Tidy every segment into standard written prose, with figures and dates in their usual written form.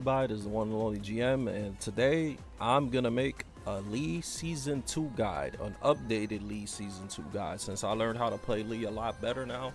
This is the one and only GM, and today I'm gonna make a Lee Season 2 guide, an updated Lee Season 2 guide, since I learned how to play Lee a lot better now.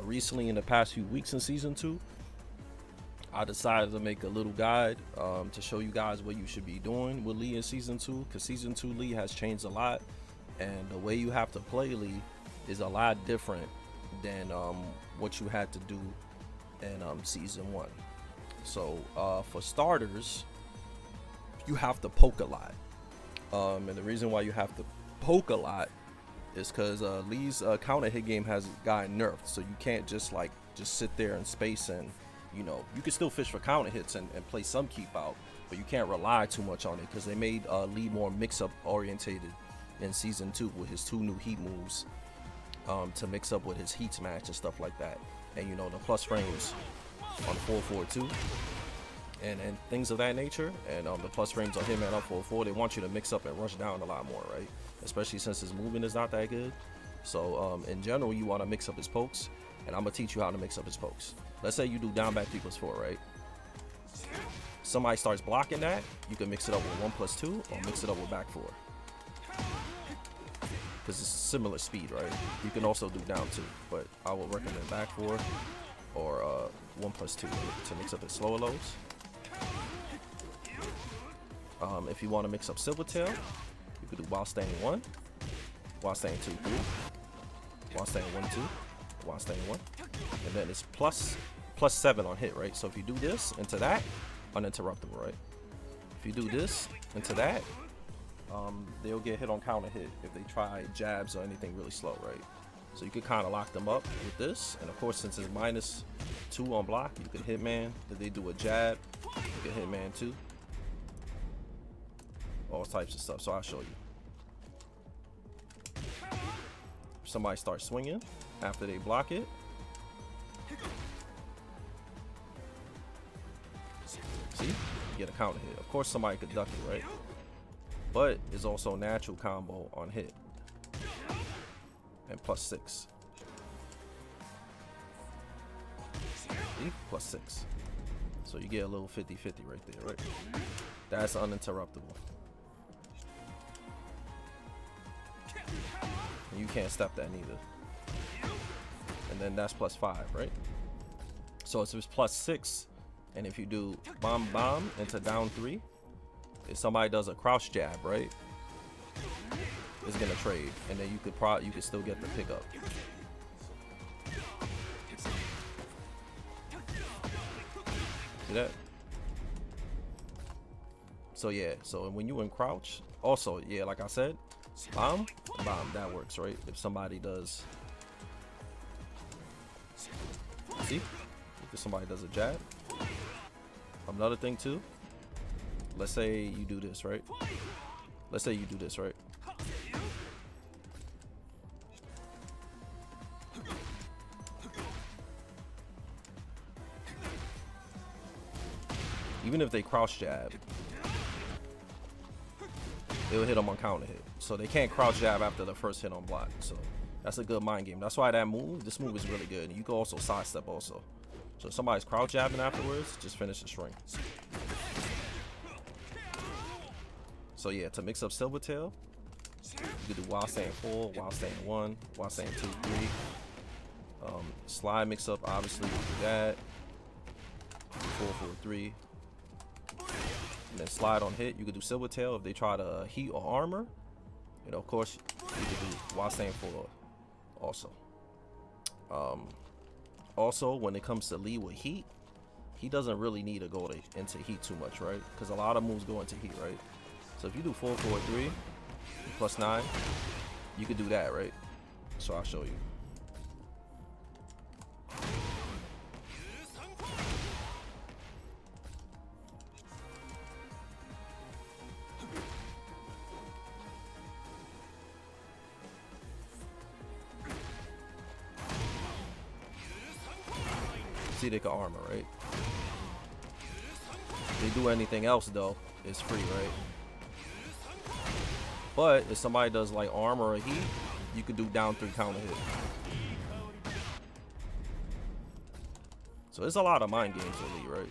Recently, in the past few weeks in Season 2, I decided to make a little guide to show you guys what you should be doing with Lee in Season 2, because Season 2 Lee has changed a lot, and the way you have to play Lee is a lot different than what you had to do in Season 1. So for starters, you have to poke a lot, and the reason why you have to poke a lot is because Lee's counter hit game has gotten nerfed. So you can't just sit there and space, and you can still fish for counter hits and play some keep out, but you can't rely too much on it because they made Lee more mix-up orientated in Season 2 with his 2 new heat moves to mix up with his heat match and stuff like that, and the plus frames on 442 and things of that nature, and the plus frames on Hitman up 4-4. They want you to mix up and rush down a lot more, right? Especially since his movement is not that good. So in general, you want to mix up his pokes, and I'm gonna teach you how to mix up his pokes. Let's say you do down back 3+4, right? Somebody starts blocking that, you can mix it up with 1+2 or mix it up with back 4, because it's similar speed, right? You can also do down 2, but I will recommend back 4 or 1+2 to mix up his slower lows. If you want to mix up Silvertail, you could do while staying 1, while staying 2, 3, while staying 1, 2, while staying 1, and then it's plus 7 on hit, right? So if you do this into that, uninterruptible, right? If you do this into that, they'll get hit on counter hit if they try jabs or anything really slow, right? So you could kind of lock them up with this, and of course, since it's -2 on block, you could hitman. If they do a jab, you could hitman too. All types of stuff. So I'll show you. If somebody starts swinging after they block it, see, you get a counter hit. Of course, somebody could duck it, right? But it's also natural combo on hit. And +6. See? +6. So you get a little 50-50 right there, right? That's uninterruptible. And you can't step that neither. And then that's +5, right? So it's +6, and if you do bomb into down 3, if somebody does a crouch jab, right? It's gonna trade, and then you could still get the pickup. See that? So yeah, so when you in crouch, also yeah, like I said, bomb, that works, right? If somebody does, see, if somebody does a jab. Another thing too. Let's say you do this, right? Let's say you do this, right? Even if they crouch jab, it'll hit them on counter hit. So they can't crouch jab after the first hit on block. So that's a good mind game. That's why this move is really good. And you can also sidestep also. So if somebody's crouch jabbing afterwards, just finish the string. So yeah, to mix up Silvertail, you can do while staying 4, while staying 1, while staying 2, 3. Slide mix up, obviously, you do that. 4, 4, 3. And then slide on hit, you could do Silvertail if they try to heat or armor. Of course, you could do while staying 4 also. Also, when it comes to Lee with heat, he doesn't really need to go into heat too much, right? Because a lot of moves go into heat, right? So if you do 4, 4, 3, +9, you could do that, right? So I'll show you. See, they can armor, right? If they do anything else though, it's free, right? But if somebody does like armor or heat, you could do down 3 counter hit. So there's a lot of mind games with Lee, right?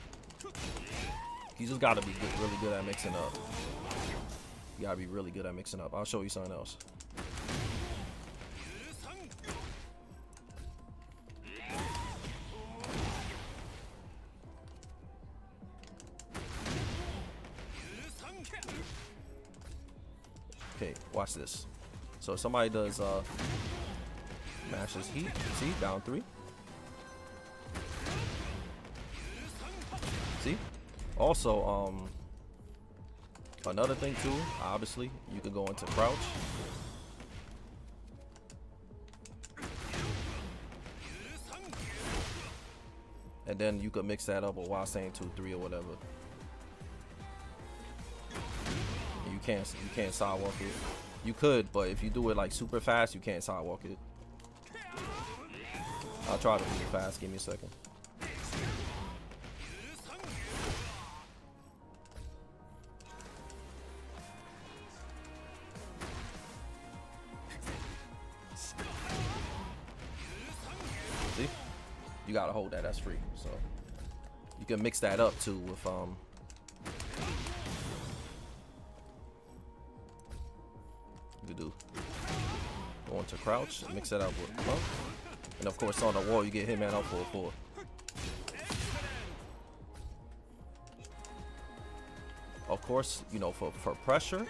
You just gotta be good, really good at mixing up. You gotta be really good at mixing up. I'll show you something else. Okay, watch this. So if somebody does mashes heat, see, down 3. See? Also, another thing too, obviously, you can go into crouch. And then you could mix that up with while saying 2-3 or whatever. You can't sidewalk it. You could, but if you do it like super fast, you can't sidewalk it. I'll try to do it fast. Give me a second. See? You gotta hold that. That's free. So you can mix that up too with you could do go into crouch, mix that up with bump, and of course on the wall you get hitman up 4-4. Of course, you know, for pressure,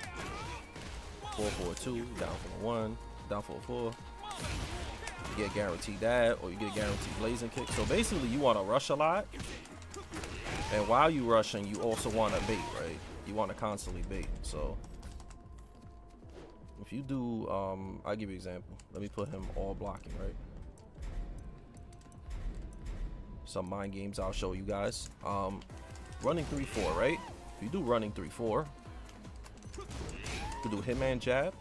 4-4-2, down for 1, down for 4. You get guaranteed that, or you get guaranteed blazing kick. So basically, you want to rush a lot, and while you rushing, you also want to bait, right? You want to constantly bait. So if you do, I'll give you an example. Let me put him all blocking, right? Some mind games I'll show you guys. Running 3-4, right? If you do running 3-4, you can do hitman jab.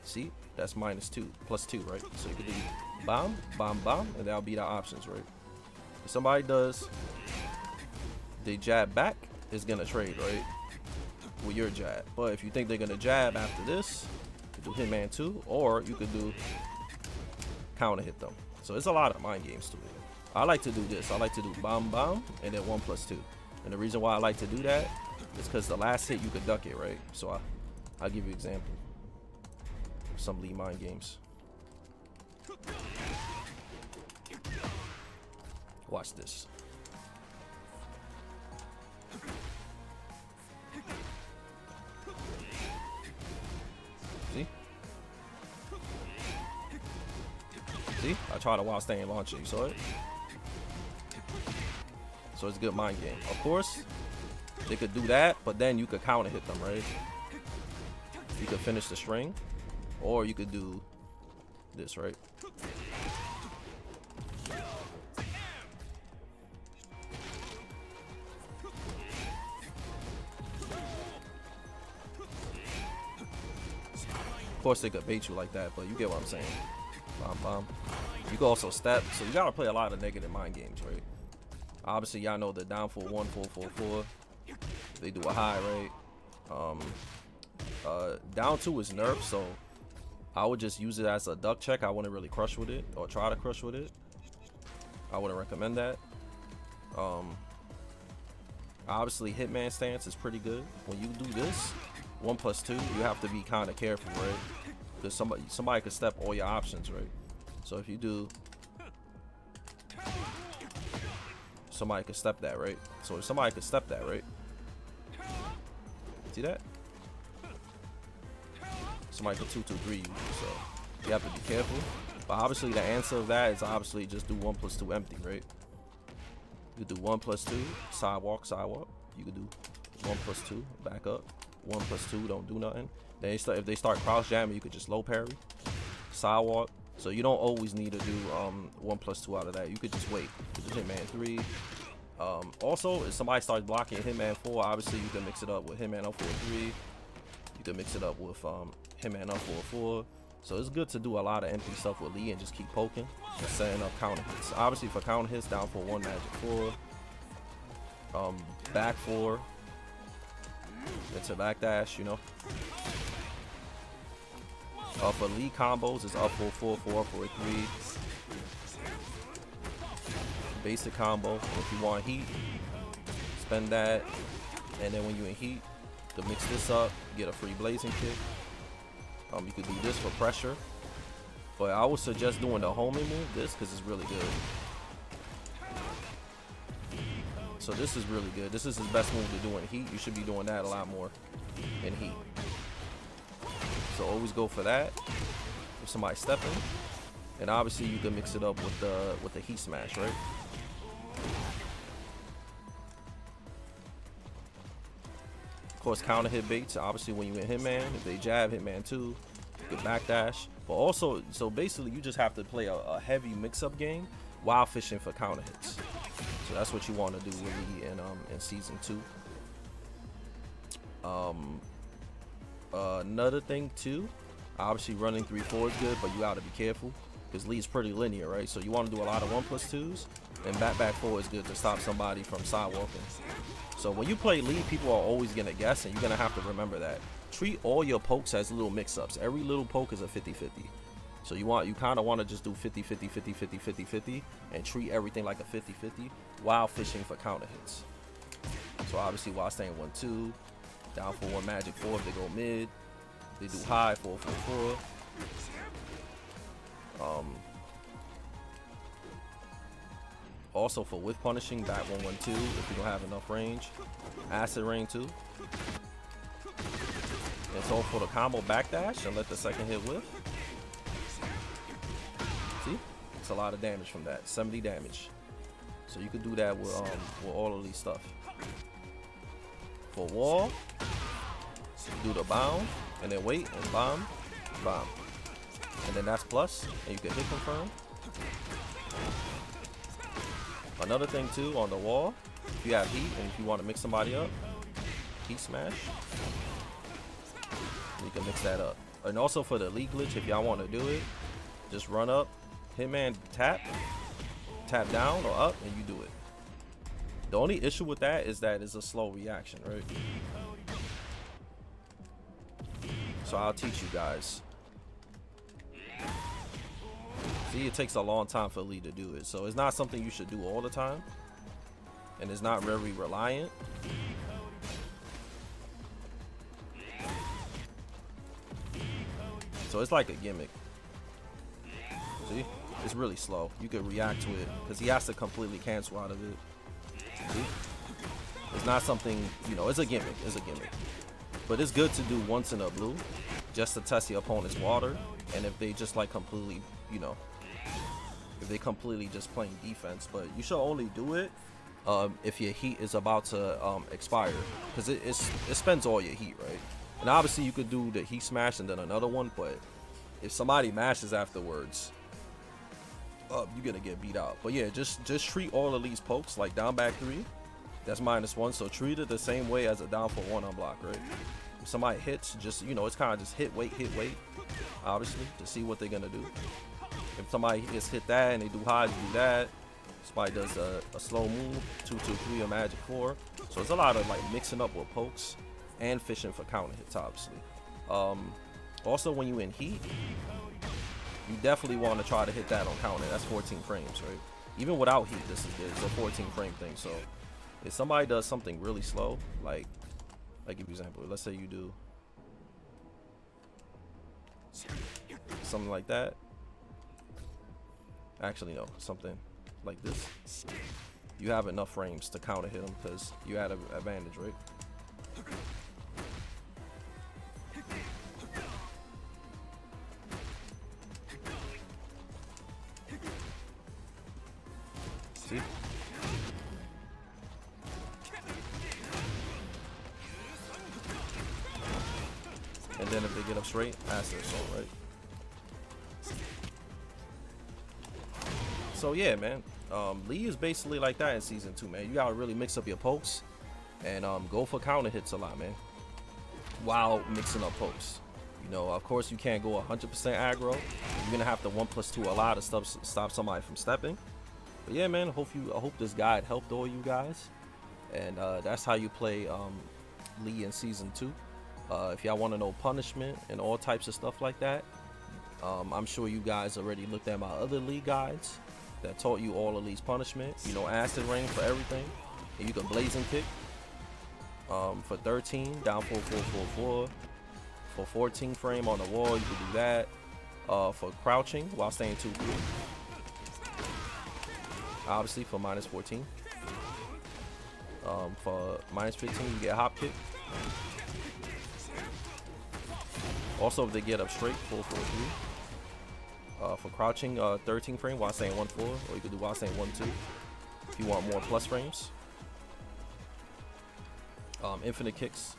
See, that's -2, +2, right? So you can do bomb, bomb, bomb, and that'll be the options, right? If somebody does they jab back, it's gonna trade, right? With your jab. But if you think they're gonna jab after this, you can do hitman 2, or you could do counter hit them. So it's a lot of mind games to it. I like to do this. I like to do bomb, bomb, and then 1+2. And the reason why I like to do that is because the last hit you could duck it, right? So I'll give you an example. Some Lee mind games. Watch this. See? See? I tried to while staying launching. You saw it? So it's a good mind game. Of course, they could do that, but then you could counter hit them, right? You could finish the string, or you could do this, right? Of course, they could bait you like that, but you get what I'm saying. Bomb, bomb. You can also step, so you gotta play a lot of negative mind games, right? Obviously, y'all know the down for 1, 4-4-4. They do a high, right? Down 2 is nerfed, so I would just use it as a duck check. I wouldn't really crush with it or try to crush with it. I wouldn't recommend that. Obviously, hitman stance is pretty good. When you do this 1+2, you have to be kind of careful, right? Because somebody could step all your options, right? So if you do, somebody could step that, right? So if somebody could step that, right? See that? Somebody could 2-2-3 you, so you have to be careful. But obviously the answer of that is obviously just do 1+2 empty, right? You could do 1+2, sidewalk, sidewalk. You could do 1+2, back up, 1+2, don't do nothing. Then if they start cross jamming, you could just low parry, sidewalk. So you don't always need to do 1+2 out of that. You could just wait. You could hitman 3. Also, if somebody starts blocking hitman 4, obviously you can mix it up with hitman up 4-3. You can mix it up with hitman up 4-4. So it's good to do a lot of empty stuff with Lee and just keep poking and setting up counter hits. Obviously for counter hits, down for 1, magic 4, back 4, into back dash, you know. For Lee combos, it's up 4-4, 4-4-3. Basic combo. If you want heat, spend that. And then when you in heat, to mix this up, get a free blazing kick. You could do this for pressure, but I would suggest doing the homing move, this, because it's really good. So this is really good. This is his best move to do in heat. You should be doing that a lot more in heat. So always go for that if somebody's stepping. And obviously you can mix it up with the heat smash, right? Of course, counter hit baits. Obviously, when you in hitman, if they jab, hitman too. Good backdash. But also, so basically, you just have to play a heavy mix-up game while fishing for counter hits. So that's what you want to do really in season 2. Another thing too, obviously running 3-4 is good, but you got to be careful because Lee's pretty linear, right? So you want to do a lot of 1+2s, and back 4 is good to stop somebody from sidewalking. So when you play Lee, people are always gonna guess, and you're gonna have to remember that. Treat all your pokes as little mix-ups. Every little poke is a 50-50. So you kind of want to just do 50-50, 50-50, 50-50, and treat everything like a 50-50 while fishing for counter hits. So obviously while staying 1-2, down for 1 magic 4 if they go mid, they do high 4-4-4. Also for with punishing, back 1-1-2 if you don't have enough range. Acid rain too. And so for the combo backdash and let the second hit whiff. See? It's a lot of damage from that. 70 damage. So you can do that with all of these stuff. For wall, do the bound and then wait and bomb. And then that's plus, and you can hit confirm. Another thing too on the wall, if you have heat and if you want to mix somebody up, heat smash. You can mix that up. And also for the lead glitch, if y'all want to do it, just run up, hitman tap down or up, and you do it. The only issue with that is that it's a slow reaction, right? So I'll teach you guys. See, it takes a long time for Lee to do it, so it's not something you should do all the time, and it's not very reliant. So it's like a gimmick. See, it's really slow. You can react to it because he has to completely cancel out of it. See, it's not something, you know, it's a gimmick. It's a gimmick, but it's good to do once in a blue, just to test the opponent's water, and if they just like completely, you know. If they completely just playing defense, but you should only do it if your heat is about to expire, because it spends all your heat, right? And obviously you could do the heat smash and then another one, but if somebody mashes afterwards, you're gonna get beat out. But yeah, just treat all of these pokes like down back 3, that's -1, so treat it the same way as a down for 1 unblock, right? If somebody hits, just, you know, it's kind of just hit wait, obviously, to see what they're gonna do. If somebody just hit that and they do high, you do that. Somebody does a slow move, 2-2-3 or magic 4. So it's a lot of like mixing up with pokes and fishing for counter hits, obviously. Also, when you in heat, you definitely want to try to hit that on counter. That's 14 frames, right? Even without heat, this is good. It's a 14 frame thing. So if somebody does something really slow, like give you an example. Let's say you do something like that. Actually, no, something like this. You have enough frames to counter hit them because you had an advantage, right? See? And then if they get up straight, acid assault, right? So yeah, man, Lee is basically like that in season 2, man. You gotta really mix up your pokes and go for counter hits a lot, man, while mixing up pokes. You know, of course you can't go 100% aggro. You're gonna have to 1+2 a lot to stop somebody from stepping. But yeah, man, I hope this guide helped all you guys, and that's how you play Lee in season 2. If y'all want to know punishment and all types of stuff like that, I'm sure you guys already looked at my other Lee guides that taught you all of these punishment. You know, acid rain for everything, and you can blazing kick. For 13, down 4, 4, 4, 4. For 14 frame on the wall, you can do that. For crouching while staying 2, 3. Obviously for minus 14. For minus 15, you get hop kick. Also, if they get up straight, 4, 4, 3. For crouching, 13 frame while staying 1, 4, or you could do while staying 1, 2. If you want more plus frames. Infinite kicks.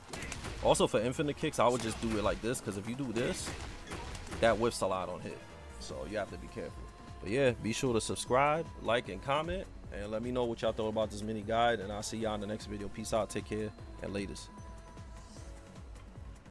Also for infinite kicks, I would just do it like this, because if you do this, that whiffs a lot on hit. So you have to be careful. But yeah, be sure to subscribe, like, and comment, and let me know what y'all thought about this mini guide, and I'll see y'all in the next video. Peace out, take care, and latest.